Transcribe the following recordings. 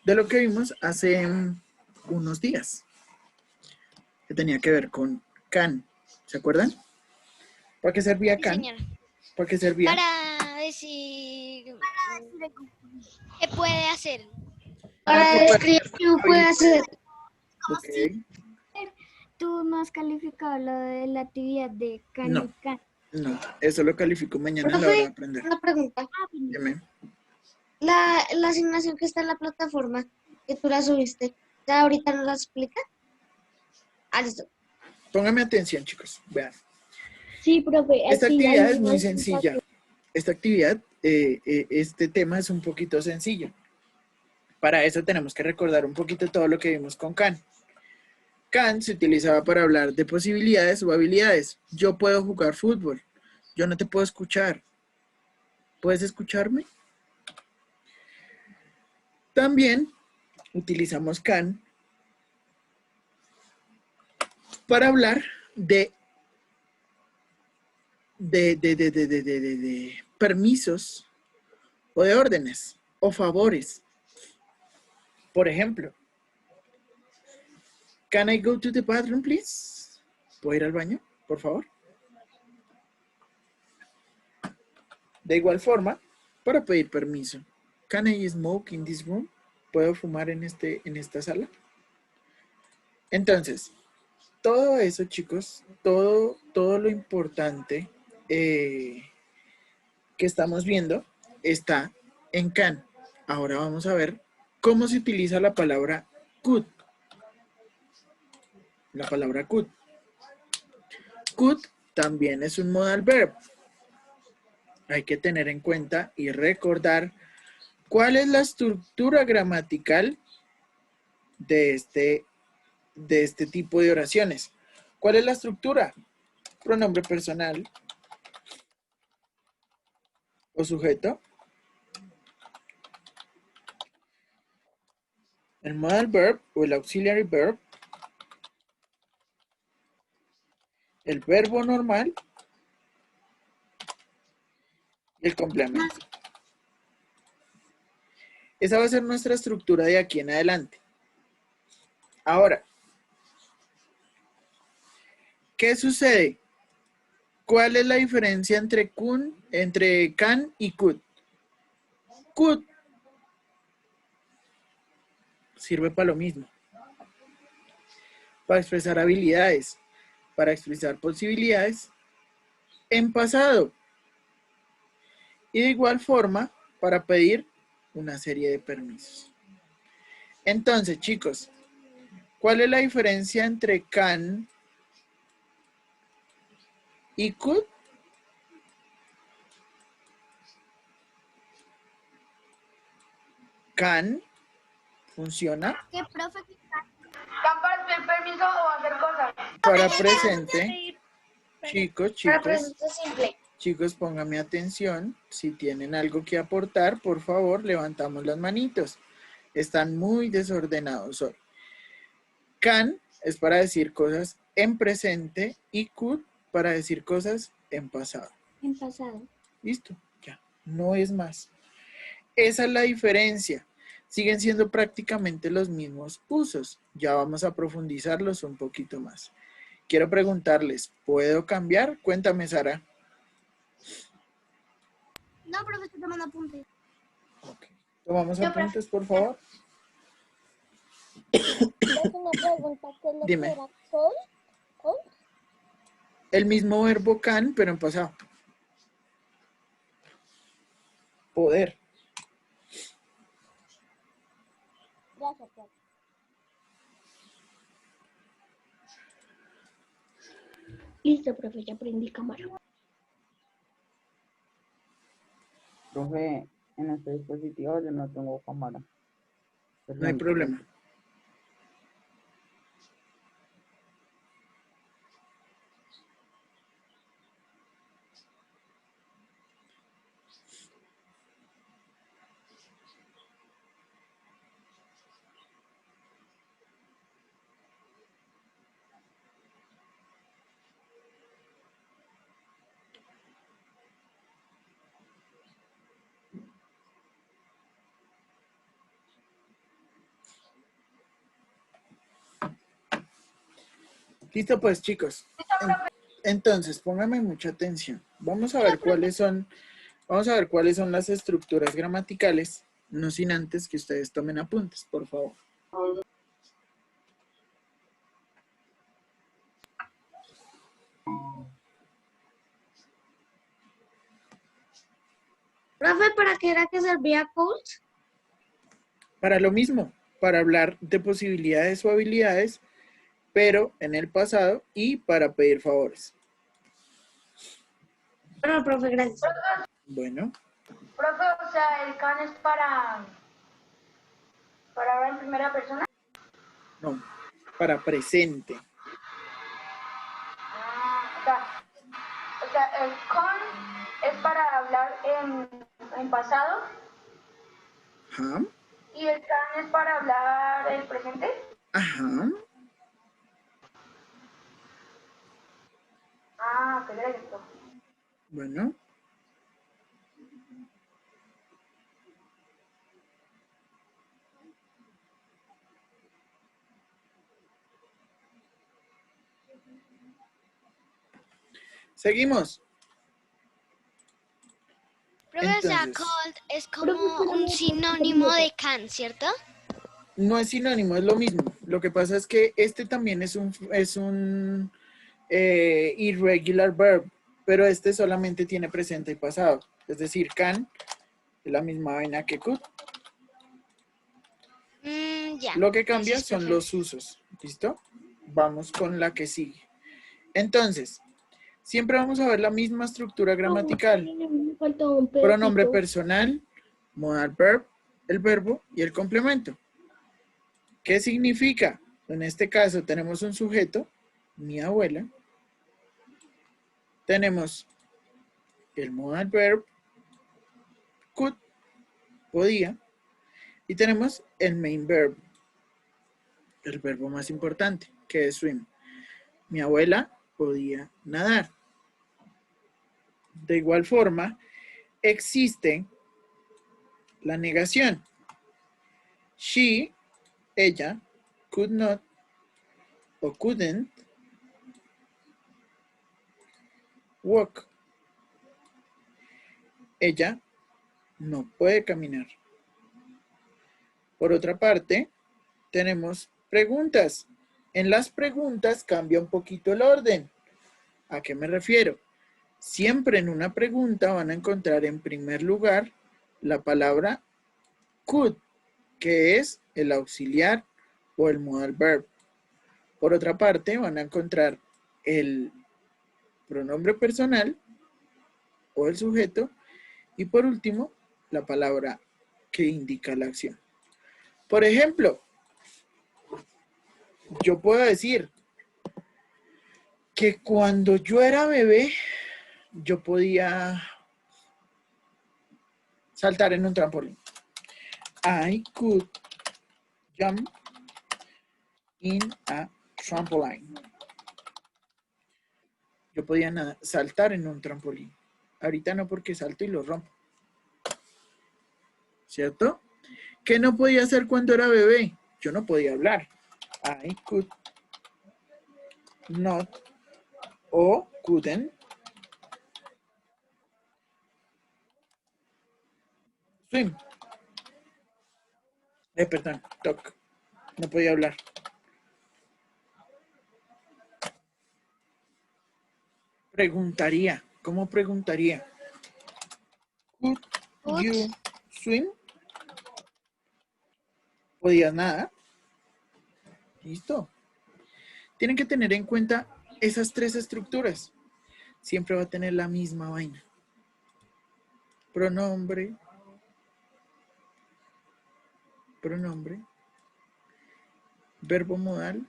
de lo que vimos hace unos días, que tenía que ver con can. ¿Se acuerdan? ¿Para qué servía Sí, can? señor. ¿Para qué servía? Para decir qué puede hacer. Para describir qué puede hacer. Ok. Tú no has calificado lo de la actividad de can No. y can. No, eso lo califico mañana a la hora de aprender. Una pregunta. Dime. La asignación que está en la plataforma, que tú la subiste, ¿ya ahorita nos la explica? Ah, listo. Pónganme atención, chicos. Vean. Sí, profe. Esta aquí actividad hay es muy unos sencilla. Esta actividad, este tema es un poquito sencillo. Para eso tenemos que recordar un poquito todo lo que vimos con can. Can se utilizaba para hablar de posibilidades o habilidades. Yo puedo jugar fútbol. Yo no te puedo escuchar. ¿Puedes escucharme? También utilizamos can para hablar de permisos o de órdenes o favores. Por ejemplo, can I go to the bathroom, please? ¿Puedo ir al baño, por favor? De igual forma, para pedir permiso. Can I smoke in this room? ¿Puedo fumar en esta sala? Entonces, todo eso, chicos, todo lo importante que estamos viendo está en can. Ahora vamos a ver cómo se utiliza la palabra could. La palabra could. Could también es un modal verb. Hay que tener en cuenta y recordar cuál es la estructura gramatical de este tipo de oraciones. ¿Cuál es la estructura? Pronombre personal o sujeto. El modal verb o el auxiliary verb. El verbo normal. Y el complemento. Esa va a ser nuestra estructura de aquí en adelante. Ahora, ¿qué sucede? ¿Cuál es la diferencia entre can y could? Could sirve para lo mismo. Para expresar habilidades, para expresar posibilidades en pasado. Y de igual forma, para pedir una serie de permisos. Entonces, chicos, ¿cuál es la diferencia entre can y could? Can funciona ¿Qué, profe? ¿Can para pedir permiso o hacer cosas? para presente. Chicos, Para presente simple. chicos, pónganme atención. Si tienen algo que aportar, por favor, levantamos las manitos. Están muy desordenados hoy. Can es para decir cosas en presente y could para decir cosas en pasado. En pasado. Listo, ya, no es más. Esa es la diferencia. Siguen siendo prácticamente los mismos usos. Ya vamos a profundizarlos un poquito más. Quiero preguntarles, ¿puedo cambiar? Cuéntame, Sara. No, profe, estoy tomando apuntes. Okay. Tomamos apuntes, por favor. Una pregunta, ¿qué es lo Dime. que era cold? El mismo verbo can, pero en pasado. Poder. Gracias, profe. Listo, profe, ya aprendí cámara. Profe, en este dispositivo yo no tengo cámara. No hay problema. Listo, pues, chicos. Entonces, pónganme mucha atención. Vamos a ver cuáles son las estructuras gramaticales, no sin antes que ustedes tomen apuntes, por favor. Profe, ¿para qué era que servía coach? Para lo mismo, para hablar de posibilidades o habilidades, pero en el pasado y para pedir favores. Bueno, profe, gracias. Bueno, Profe, o sea, el can es para hablar en primera persona. no, para presente. O sea, el con es para hablar en pasado Ajá, y el can es para hablar en presente. ajá. Ah, qué gracias, profe. Bueno, seguimos. Profe, o sea, Entonces, cold es como un sinónimo de can, ¿cierto? no es sinónimo, es lo mismo. Lo que pasa es que este también es un irregular verb, pero este solamente tiene presente y pasado. Es decir, can es la misma vaina que could. Ya. Lo que cambia Gracias, son profe. los usos. ¿Listo? Vamos con la que sigue. Entonces, siempre vamos a ver la misma estructura gramatical. Me falta un Pronombre pedacito. personal, modal verb, el verbo y el complemento. ¿Qué significa? En este caso tenemos un sujeto, mi abuela. Tenemos el modal verb, could, podía. Y tenemos el main verb, el verbo más importante, que es swim. Mi abuela podía nadar. De igual forma, existe la negación. She, ella, could not o couldn't walk. Ella no puede caminar. Por otra parte, tenemos preguntas. En las preguntas cambia un poquito el orden. ¿A qué me refiero? Siempre en una pregunta van a encontrar en primer lugar la palabra could, que es el auxiliar o el modal verb. Por otra parte, van a encontrar el pronombre personal o el sujeto y por último, la palabra que indica la acción. Por ejemplo, yo puedo decir que cuando yo era bebé, yo podía saltar en un trampolín. I could jump in a trampoline. Yo podía saltar en un trampolín. Ahorita no porque salto y lo rompo. ¿Cierto? ¿Qué no podía hacer cuando era bebé? Yo no podía hablar. I could not o couldn't swim. Perdón, talk. No podía hablar. Preguntaría. ¿Cómo preguntaría? Could you swim? ¿Podías nadar? Listo. Tienen que tener en cuenta esas tres estructuras. Siempre va a tener la misma vaina. Pronombre. Pronombre. Verbo modal.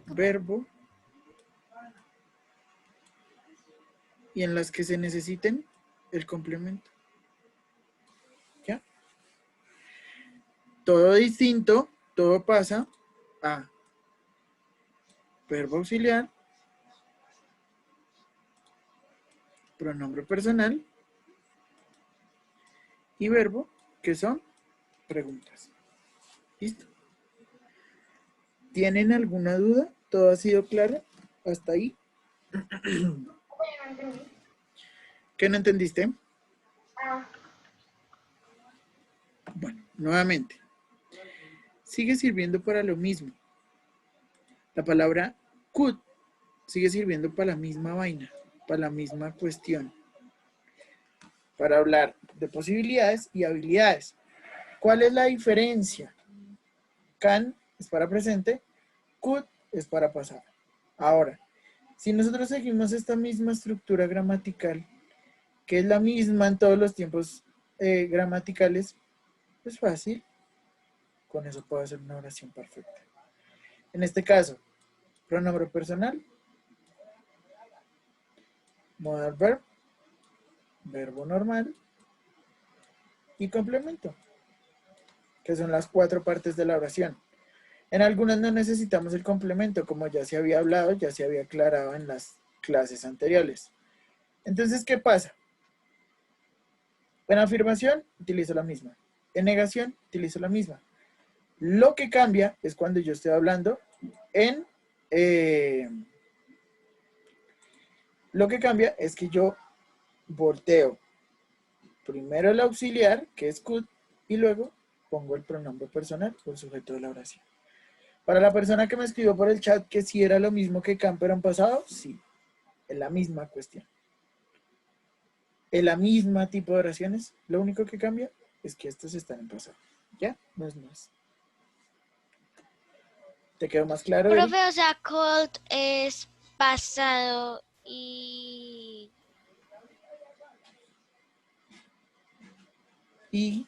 Verbo. Y en las que se necesiten el complemento. ¿Ya? Todo distinto, todo pasa a verbo auxiliar, pronombre personal y verbo, que son preguntas. ¿Listo? ¿Tienen alguna duda? ¿Todo ha sido claro hasta ahí? No entendí. ¿Qué no entendiste? Ah, Bueno, nuevamente. Sigue sirviendo para lo mismo. La palabra could sigue sirviendo para la misma vaina, para la misma cuestión. Para hablar de posibilidades y habilidades. ¿Cuál es la diferencia? Can es para presente, could es para pasado. Ahora, si nosotros seguimos esta misma estructura gramatical, que es la misma en todos los tiempos gramaticales, es fácil. Con eso puedo hacer una oración perfecta. En este caso, pronombre personal, modal verb, verbo normal y complemento, que son las 4 partes de la oración. En algunas no necesitamos el complemento, como ya se había hablado, ya se había aclarado en las clases anteriores. Entonces, ¿qué pasa? En afirmación, utilizo la misma. En negación, utilizo la misma. Lo que cambia es cuando yo estoy hablando en... lo que cambia es que yo volteo primero el auxiliar, que es could, y luego pongo el pronombre personal o el sujeto de la oración. Para la persona que me escribió por el chat que si era lo mismo que can pero en pasado, sí, es la misma cuestión. Es la misma tipo de oraciones, lo único que cambia es que estos están en pasado. ¿Ya? No es más. ¿Te quedó más claro, Eric? Profe, o sea, cold es pasado y Y,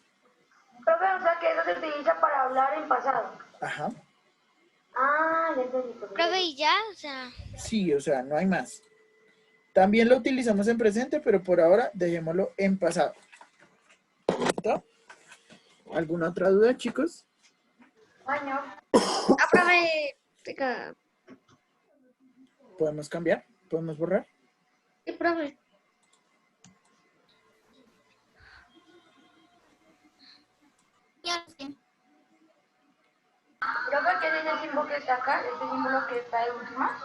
profe, o sea que eso se utiliza para hablar en pasado. ajá, Ah, ya entendí, profe. profe y ya, o sea, sí, o sea, no hay más. También lo utilizamos en presente, pero por ahora dejémoslo en pasado. ¿Listo? ¿Alguna otra duda, chicos? Año. Ah, profe, venga, ¿Podemos cambiar? ¿Podemos borrar? sí, profe. Profe, ¿qué es ese símbolo que está acá? ¿Este símbolo que está de última?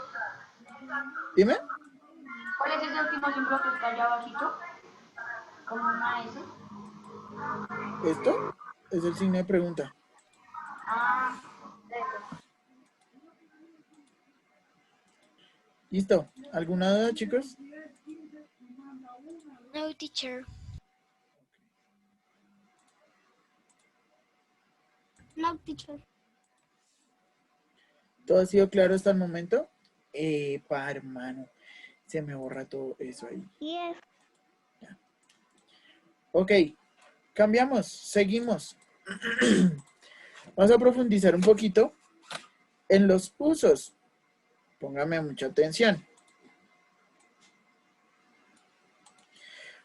Dime. ¿Cuál es ese último símbolo que está allá abajito? Como una S. ¿Esto? Es el signo de pregunta. Ah, eso. ¿Listo? ¿Alguna duda, chicos? no teacher. No, teacher. ¿Todo ha sido claro hasta el momento? Hermano. Se me borra todo eso ahí. Yes. Ok. Cambiamos. Seguimos. Vamos a profundizar un poquito en los usos. Póngame mucha atención.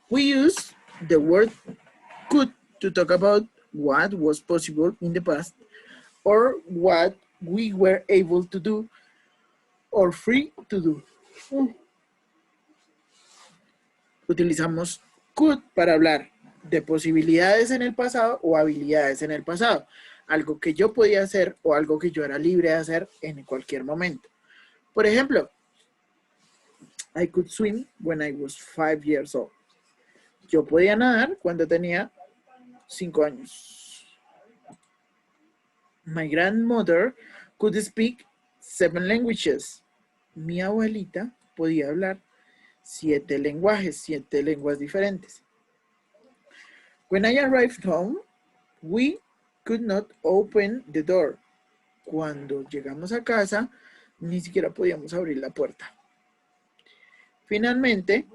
We use the word could to talk about what was possible in the past or what we were able to do or free to do. Utilizamos could para hablar de posibilidades en el pasado o habilidades en el pasado. Algo que yo podía hacer o algo que yo era libre de hacer en cualquier momento. Por ejemplo, I could swim when I was 5 years old. Yo podía nadar cuando tenía 5 años. My grandmother could speak 7 languages. Mi abuelita podía hablar 7 lenguajes, 7 lenguas diferentes. When I arrived home, we could not open the door. Cuando llegamos a casa, ni siquiera podíamos abrir la puerta. Finalmente,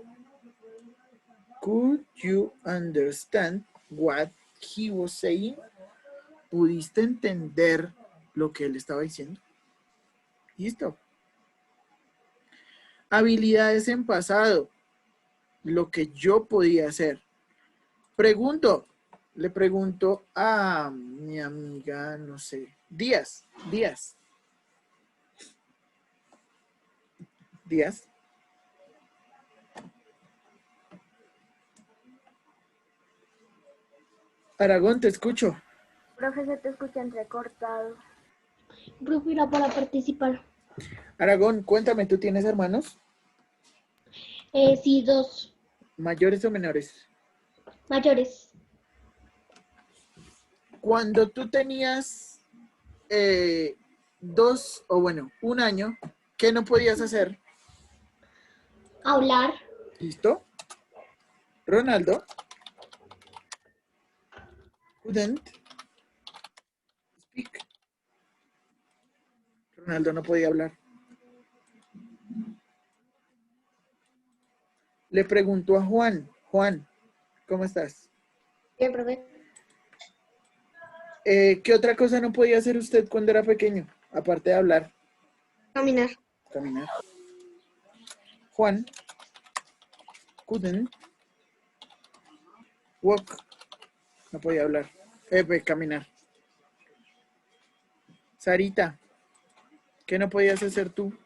could you understand what he was saying? ¿Pudiste entender lo que él estaba diciendo? Listo. Habilidades en pasado. Lo que yo podía hacer. Le pregunto a mi amiga, no sé, Díaz. Aragón, te escucho. Profe, se te escucha entrecortado. Rufina para participar. Aragón, cuéntame, ¿tú tienes hermanos? Sí, 2 ¿Mayores o menores? mayores. Cuando tú tenías 1 año, ¿qué no podías hacer? Hablar. ¿Listo? Ronaldo. Couldn't speak. Ronaldo no podía hablar. Le preguntó a Juan. Juan, ¿cómo estás? Bien, profe. ¿Qué otra cosa no podía hacer usted cuando era pequeño? Aparte de hablar, Caminar. caminar. Juan couldn't walk. No podía hablar. Caminar. Sarita, ¿qué no podías hacer tú?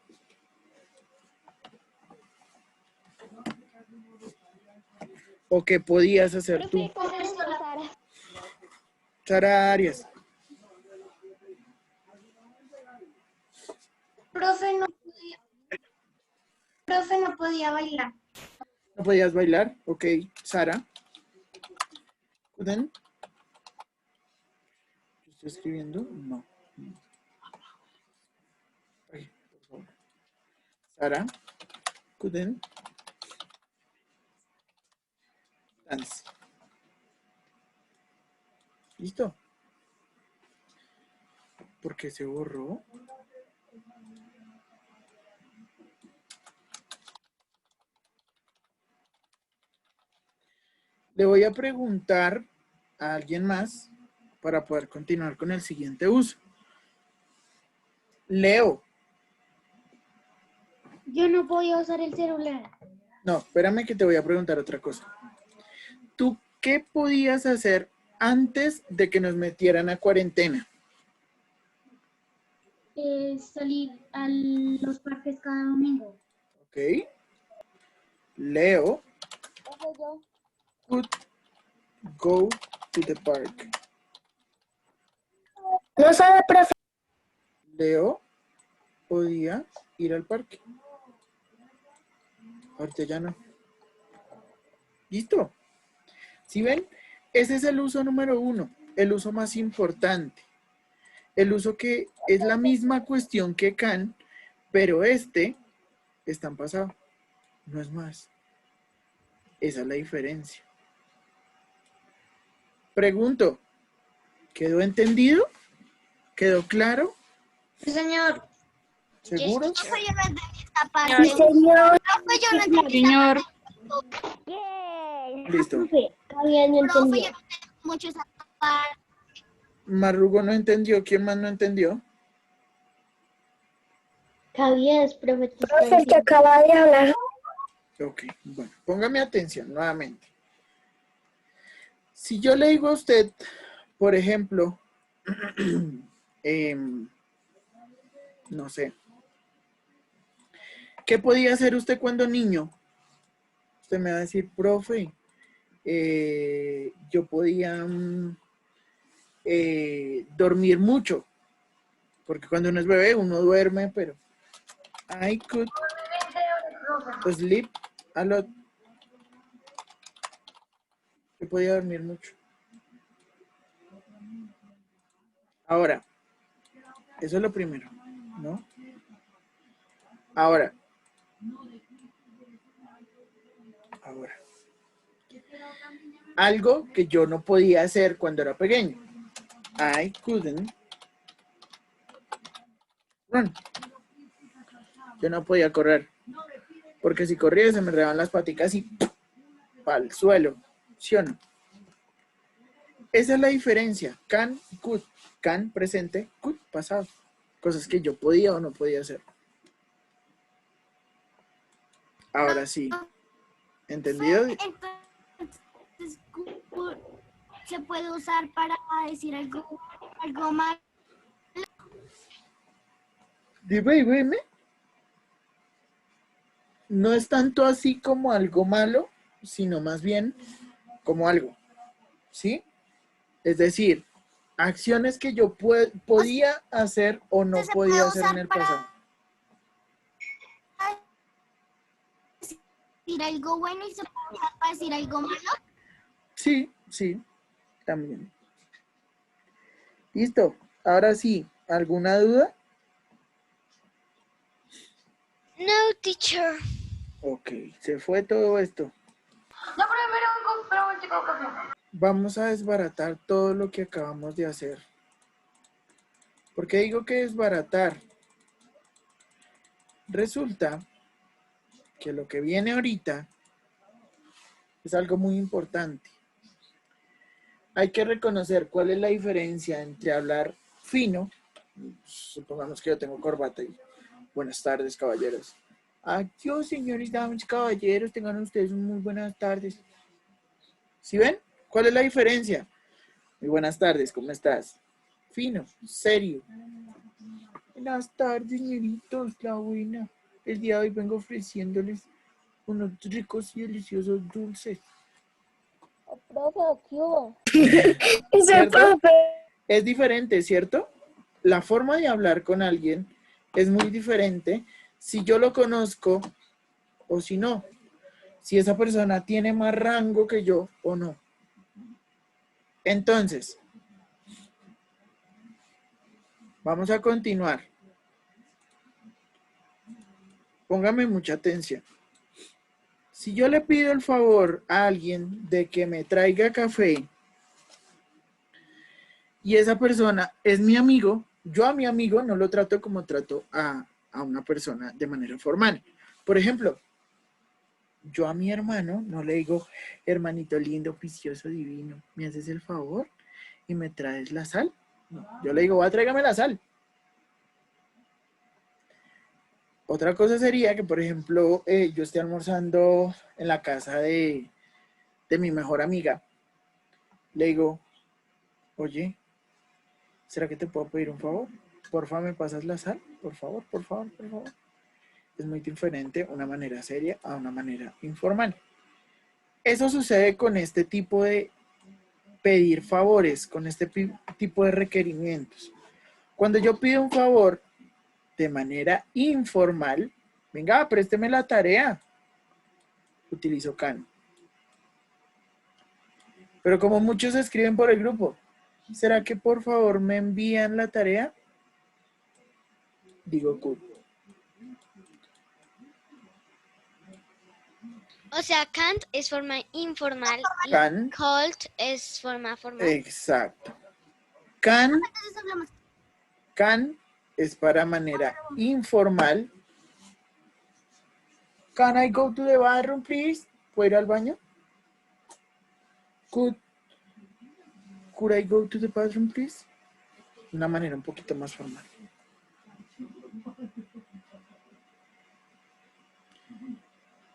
¿O qué podías hacer tú? Sara Arias. Profe, no podía bailar. ¿No podías bailar? Ok. Sara. ¿Couldn't? ¿Estoy escribiendo? No. Ay, por favor. Sara. Couldn't dance. ¿Listo? ¿Por qué se borró? Le voy a preguntar a alguien más para poder continuar con el siguiente uso. Leo. Yo no podía usar el celular. No, espérame que te voy a preguntar otra cosa. ¿Tú qué podías hacer antes de que nos metieran a cuarentena? Salir a los parques cada domingo. Ok. Leo Profe, yo. could go to the park. No sabe, profe. Leo podía ir al parque. Ahorita ya no. ¿Listo? ¿Sí ven? Ese es el uso número 1, el uso más importante. El uso que es la misma cuestión que can, pero este está en pasado. No es más. Esa es la diferencia. Pregunto, ¿quedó entendido? ¿Quedó claro? Sí, señor. ¿Seguros? Profe, yo no entendí esta parte. Sí, señor. Profe, yo no entendí Señor, Bien. Listo. Profe, todavía no Profe, entendió. yo no entendí mucho esa parte. Marrugo no entendió. ¿Quién más no entendió? Javier, profe, te está profe, el que diciendo. acaba de hablar. Ok, bueno, póngame atención nuevamente. Si yo le digo a usted, por ejemplo, no sé, ¿qué podía hacer usted cuando niño? Usted me va a decir, profe, yo podía dormir mucho, porque cuando uno es bebé uno duerme, pero I could sleep a lot. Yo podía dormir mucho. Ahora, eso es lo primero, ¿no? Ahora. Algo que yo no podía hacer cuando era pequeño. I couldn't run. Yo no podía correr. Porque si corría se me enredaban las paticas y para el suelo. ¿Sí o no? Esa es la diferencia. Can y could. Can, presente, could, pasado. Cosas que yo podía o no podía hacer. Ahora sí. ¿Entendido? Entonces, se puede usar para decir algo mal. Dime. No es tanto así como algo malo, sino más bien como algo. ¿Sí? Es decir, Acciones que yo podía hacer o no se podía puede hacer en usar el para- pasado. Decir algo bueno y se puede usar para decir algo malo. Sí, sí, también. Listo. Ahora sí, ¿alguna duda? No, teacher. Ok, se fue todo esto. No, pero un chico café. Vamos a desbaratar todo lo que acabamos de hacer. ¿Por qué digo que desbaratar? Resulta que lo que viene ahorita es algo muy importante. Hay que reconocer cuál es la diferencia entre hablar fino, supongamos que yo tengo corbata y buenas tardes, caballeros. Adiós, señores, damas y caballeros, tengan ustedes muy buenas tardes. ¿Sí ven? ¿Cuál es la diferencia? Muy buenas tardes, ¿cómo estás? Fino, serio. Buenas tardes, señoritos, la buena. El día de hoy vengo ofreciéndoles unos ricos y deliciosos dulces. ¿Cierto? Es diferente, ¿cierto? La forma de hablar con alguien es muy diferente si yo lo conozco o si no. Si esa persona tiene más rango que yo o no. Entonces, vamos a continuar. Póngame mucha atención. Si yo le pido el favor a alguien de que me traiga café y esa persona es mi amigo, yo a mi amigo no lo trato como trato a una persona de manera formal. Por ejemplo, yo a mi hermano no le digo, hermanito lindo, precioso, divino, ¿me haces el favor y me traes la sal? No, yo le digo, va, tráigame la sal. Otra cosa sería que, por ejemplo, yo esté almorzando en la casa de mi mejor amiga. Le digo, oye, ¿será que te puedo pedir un favor? Porfa, ¿me pasas la sal? Por favor, por favor, por favor. Es muy diferente una manera seria a una manera informal. Eso sucede con este tipo de pedir favores, con este tipo de requerimientos. Cuando yo pido un favor de manera informal, venga, présteme la tarea. Utilizo can. Pero como muchos escriben por el grupo, ¿será que por favor me envían la tarea? Digo could. O sea, can't es forma informal y Can. called es forma formal. Exacto. Can, Entonces hablamos. can es para manera informal. Can I go to the bathroom, please? ¿Puedo ir al baño? Could I go to the bathroom, please? Una manera un poquito más formal.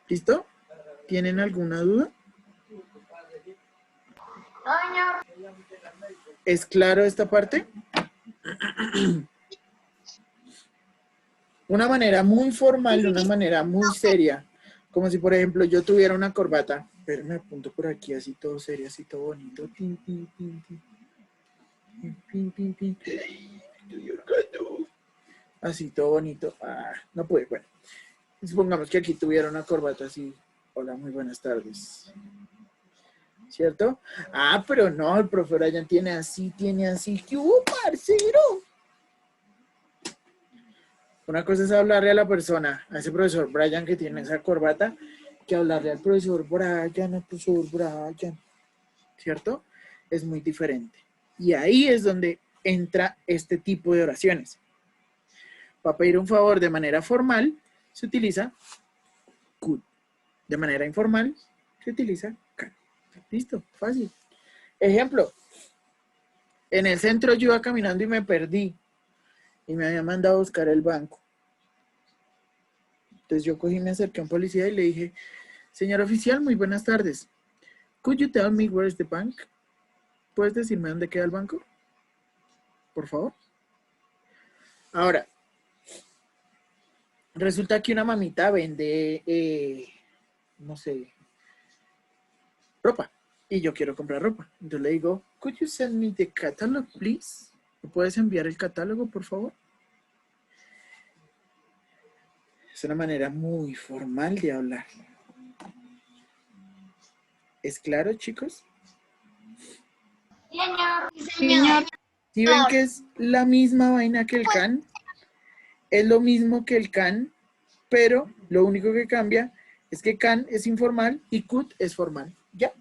¿Listo? ¿Tienen alguna duda? No, señor. ¿Es claro esta parte? Una manera muy formal, una manera muy seria. Como si, por ejemplo, yo tuviera una corbata. Pero me apunto por aquí, así todo serio, así todo bonito. Tin, tin, tin, tin. Pin, pin, pin. Estoy ahorcando. Así todo bonito. No pude, bueno. Supongamos que aquí tuviera una corbata así. Hola, muy buenas tardes. ¿Cierto? Pero no, el profe Brian tiene así. ¿Qué hubo, parcero? Una cosa es hablarle a la persona, a ese profesor Brian que tiene esa corbata, que hablarle al profesor Brian, ¿cierto? Es muy diferente. Y ahí es donde entra este tipo de oraciones. Para pedir un favor de manera formal, se utiliza could. De manera informal, se utiliza can. Listo, fácil. Ejemplo, en el centro yo iba caminando y me perdí. Y me había mandado a buscar el banco. Entonces yo cogí, me acerqué a un policía y le dije, señor oficial, muy buenas tardes. Could you tell me where is the bank? ¿Puedes decirme dónde queda el banco? Por favor. Ahora, resulta que una mamita vende, no sé, ropa. y yo quiero comprar ropa. Entonces le digo, could you send me the catalog, please? ¿Me puedes enviar el catálogo, por favor? Es una manera muy formal de hablar. ¿Es claro, chicos? Señor. Si ven que es la misma vaina que el can, es lo mismo que el can, pero lo único que cambia es que can es informal y could es formal. ¿Ya?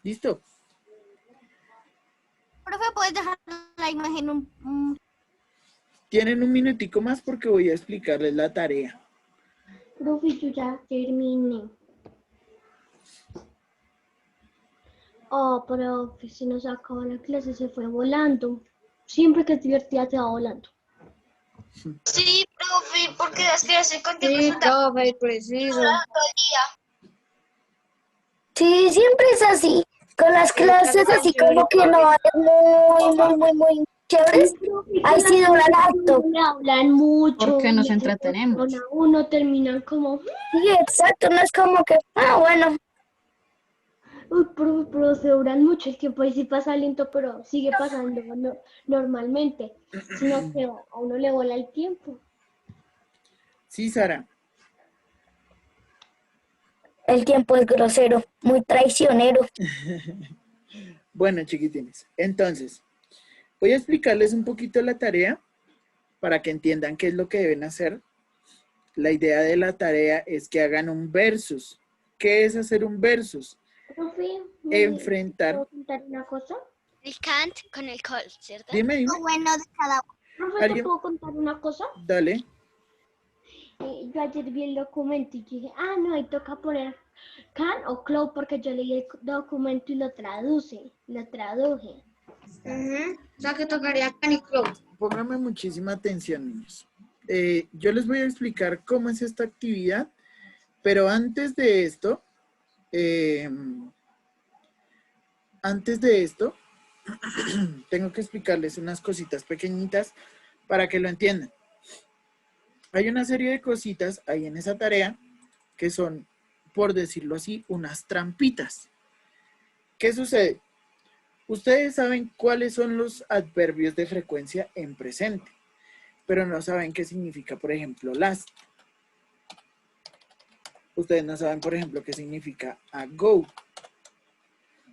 ¿Listo? Profe, ¿puedes dejar la imagen Tienen un minutico más porque voy a explicarles la tarea. Profe, yo ya terminé. Oh, profe, se nos acabó la clase, se fue volando. Siempre que es divertida se va volando. Sí, profe, porque las clases contigo Sí, son tan profe, preciso. todo el día. Sí, siempre es así. Con las clases así como que no es muy chéveres. Ahí sí dura harto. Hablan mucho. Porque nos y entretenemos. a uno terminan como... Sí, exacto, no es como que... bueno. Uy, pero se duran mucho el tiempo, ahí sí pasa lento, pero sigue pasando normalmente, sino que a uno le vuela el tiempo. Sí, Sara. El tiempo es grosero, muy traicionero. Bueno, chiquitines, entonces, voy a explicarles un poquito la tarea para que entiendan qué es lo que deben hacer. La idea de la tarea es que hagan un versus. ¿Qué es hacer un versus? Profe, Enfrentar. ¿puedo contar una cosa? El can't con el call, ¿cierto? Dime. Lo bueno de cada uno. Profe, ¿te ¿Alguien? puedo contar una cosa? Dale. Yo ayer vi el documento y dije, no, ahí toca poner can o cloud porque yo leí el documento y lo traduje. O sea que tocaría caniclo. Pónganme muchísima atención, niños. Yo les voy a explicar cómo es esta actividad, pero antes de esto, tengo que explicarles unas cositas pequeñitas para que lo entiendan. Hay una serie de cositas ahí en esa tarea que son, por decirlo así, unas trampitas. ¿Qué sucede? Ustedes saben cuáles son los adverbios de frecuencia en presente, pero no saben qué significa, por ejemplo, last. Ustedes no saben, por ejemplo, qué significa ago.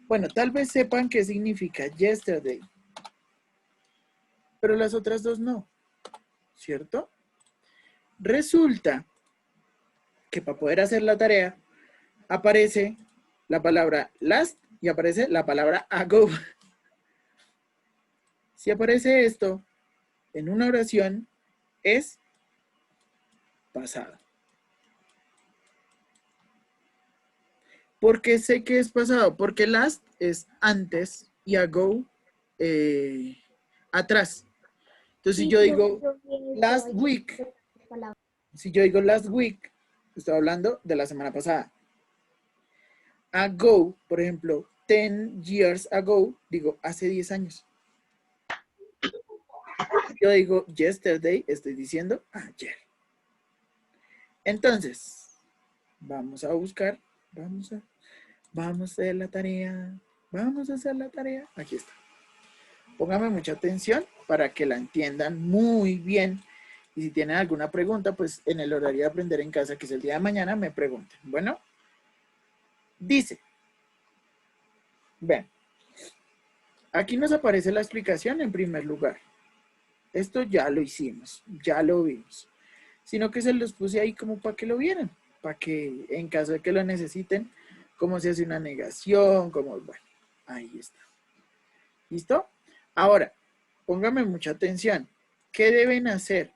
Bueno, tal vez sepan qué significa yesterday, pero las otras dos no, ¿cierto? Resulta que para poder hacer la tarea aparece la palabra last y aparece la palabra ago. Si aparece esto en una oración, es pasado. ¿Por qué sé que es pasado? Porque last es antes y ago atrás. Entonces, si yo digo last week, estoy hablando de la semana pasada. Ago, por ejemplo, 10 years ago, digo hace 10 años. Yo digo yesterday, estoy diciendo ayer. Entonces, vamos a buscar, vamos a hacer la tarea, aquí está. Póngame mucha atención para que la entiendan muy bien. Y si tienen alguna pregunta, pues en el horario de aprender en casa, que es el día de mañana, me pregunten. Bueno, dice, ven, aquí nos aparece la explicación en primer lugar. Esto ya lo hicimos, ya lo vimos. Sino que se los puse ahí como para que lo vieran, para que en caso de que lo necesiten, cómo se hace una negación, cómo, bueno, ahí está. ¿Listo? Ahora, póngame mucha atención. ¿Qué deben hacer?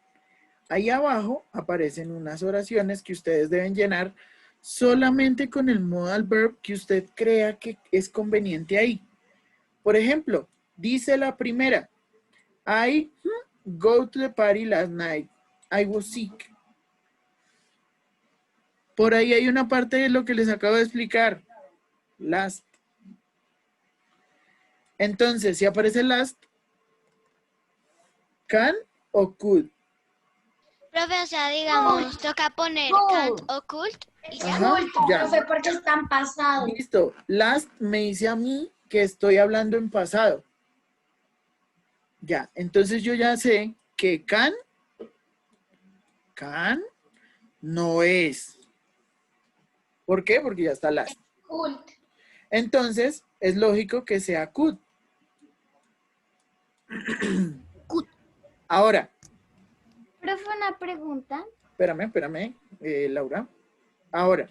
Ahí abajo aparecen unas oraciones que ustedes deben llenar solamente con el modal verb que usted crea que es conveniente ahí. Por ejemplo, dice la primera, I go to the party last night. I was sick. Por ahí hay una parte de lo que les acabo de explicar. Last. Entonces, si aparece last, ¿Can o could? Profe, o sea, digamos, toca poner can't o could y ya. Ajá, ya. Profe, porque están pasados. Listo. Last me dice a mí que estoy hablando en pasado. Ya, entonces yo ya sé que can no es. ¿Por qué? Porque ya está last. Could. Entonces, es lógico que sea could. Ahora, Profe, una pregunta. espérame, Laura. Ahora,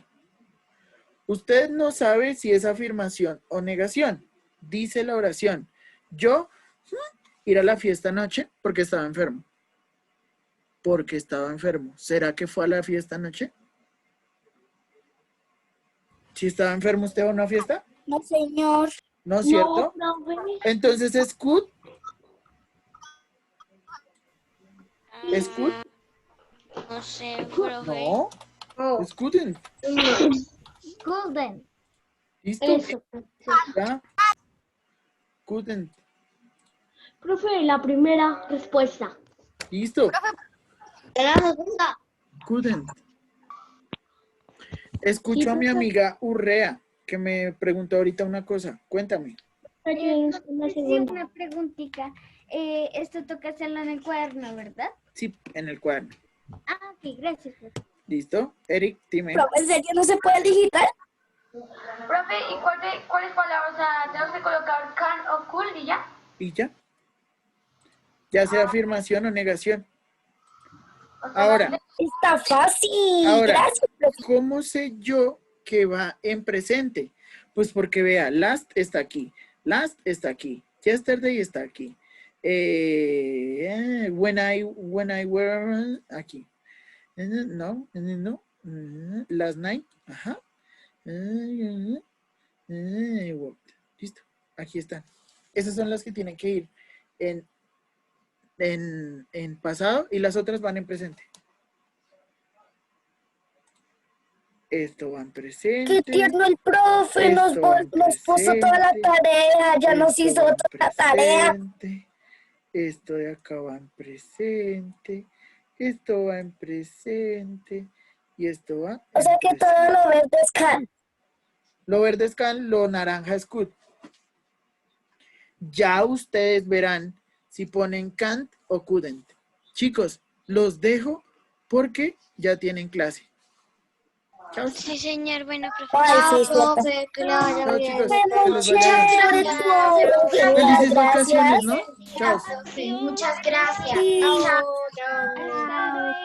usted no sabe si es afirmación o negación. Dice la oración. Yo ir a la fiesta anoche porque estaba enfermo. Porque estaba enfermo. ¿Será que fue a la fiesta anoche? Si estaba enfermo, ¿usted va a una fiesta? No, señor. ¿No es cierto? No, profe. Entonces es could. ¿Es could? No sé, profe. No. Es couldn't. Golden. ¿Listo? Eso. Ya. Couldn't. Profe, la primera respuesta. ¿Listo? Era la segunda. Couldn't. Escucho a mi amiga Urrea, que me preguntó ahorita una cosa. Cuéntame. Una Sí, segunda. una preguntita. Esto toca hacerlo en el cuaderno, ¿verdad? Sí, en el cuaderno. Ah, ok, gracias, profe. ¿Listo? Eric, dime. ¿En serio no se puede digitar? Profe, ¿y cuáles palabras? O sea, tenemos que colocar can o could y ya. ¿Y ya? Ya sea afirmación o negación. O sea, Ahora, Está fácil. Ahora. Gracias, profe. ¿cómo sé yo que va en presente? Pues porque vea, last está aquí, last está aquí, yesterday está aquí, when I were aquí, no, last night, ajá, listo, aquí están. Esas son las que tienen que ir en pasado y las otras van en presente. Esto va en presente. Qué tierno el profe, nos Esto va en puso toda la presente. tarea, ya nos Esto hizo va en otra tarea. presente. Esto de acá va en presente. Esto va en presente. Y esto va O sea en que todo presente. lo verde es can. Lo verde es can, lo naranja es could. Ya ustedes verán si ponen can't o couldn't. Chicos, los dejo porque ya tienen clase. Chao. Sí, señor. Bueno, profe. Ay, chao. sí, cierto. Profe, que le vaya Chao, bien. chicos. Que les vaya bien. Chévere, Felices gracias. vacaciones, ¿no? Chao. Muchas gracias. Sí. Chao.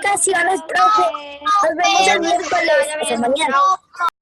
Vacaciones, profe. Nos vemos el miércoles. O sea, mañana.